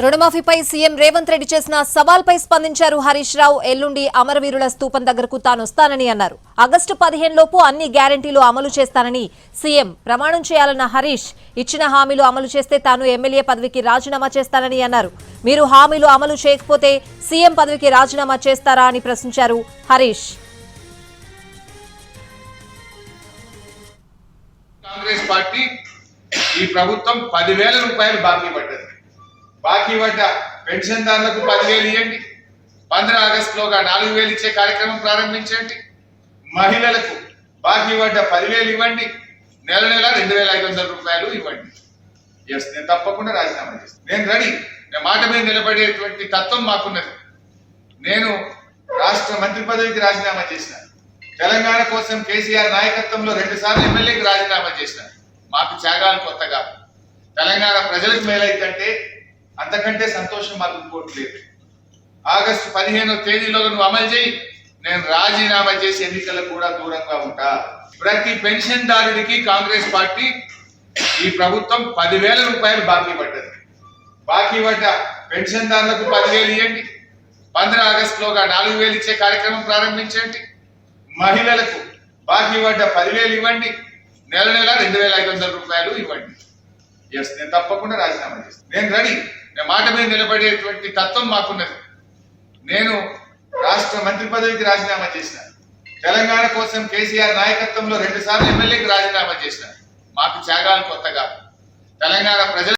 రుణమాఫీపై CM Revanth Reddy చేసిన సవాల్పై స్పందించారు హరీష్ రావు. ఎల్లుండి అమరవీరుల స్తూపం దగ్గరకు తానొస్తానని అన్నారు. ఆగస్టు 15 లోపు అన్ని గ్యారెంటీలు అమలు చేస్తానని సీఎం ప్రమాణం చేయాలన్న హరీష్, ఇచ్చిన హామీలు అమలు చేస్తే తాను ఎమ్మెల్యే పదవికి రాజీనామా చేస్తానని అన్నారు. మీరు హామీలు అమలు చేయకపోతే సీఎం పదవికి రాజీనామా చేస్తారా అని ప్రశ్నించారు హరీష్. కాంగ్రెస్ పార్టీ ఈ ప్రభుత్వం 10,000 రూపాయలు బాకీ పడ్డది. బాకీ పడ్డ పెన్షన్దారులకు 10,000 ఇవ్వండి. 15 ఆగస్టులోగా 4,000 ఇచ్చే కార్యక్రమం ప్రారంభించండి. మహిళలకు బాకీ పడ్డ 10,000 ఇవ్వండి. నెల నెల 2,500 రూపాయలు ఇవ్వండి. ఎస్, నేను తప్పకుండా రాజీనామా చేస్తాను. నేను రెడీ. నేను మాట మీద నిలబడేటువంటి తత్వం మాకున్నది. నేను రాష్ట్ర మంత్రి పదవికి రాజీనామా చేసిన, తెలంగాణ కోసం కేసీఆర్ నాయకత్వంలో 2 సార్లు ఎమ్మెల్యేకి రాజీనామా చేసిన. మాకు త్యాగాలు కొత్తగా. తెలంగాణ ప్రజలకు మేలైతే అంతకంటే సంతోషం మాకు ఇంకోట్లేదు. ఆగస్టు 15వ తేదీలో నువ్వు అమలు చేయి, నేను రాజీనామా చేసి ఎన్నికలకు కూడా దూరంగా ఉంటా. ప్రతి పెన్షన్దారుడికి కాంగ్రెస్ పార్టీ ఈ ప్రభుత్వం 10,000 రూపాయలు బాకీ పడ్డది. బాకీ పడ్డ పెన్షన్దారులకు 10,000 ఇవ్వండి. 15 ఆగస్టులోగా 4,000 ఇచ్చే కార్యక్రమం ప్రారంభించండి. మహిళలకు బాకీ పడ్డ 10,000 ఇవ్వండి. నెల నెల 2,500 రూపాయలు ఇవ్వండి. ఎస్, నేను తప్పకుండా రాజీనామా చేస్తాను. నేను రెడీ. నేను మాట మీద నిలబడేటువంటి తత్వం మాకున్నది. నేను రాష్ట్ర మంత్రి పదవికి రాజీనామా చేసిన, తెలంగాణ కోసం కేసీఆర్ నాయకత్వంలో 2 సార్లు ఎమ్మెల్యేకి రాజీనామా చేసిన. మాకు త్యాగాలు కొత్తగా. తెలంగాణ ప్రజలు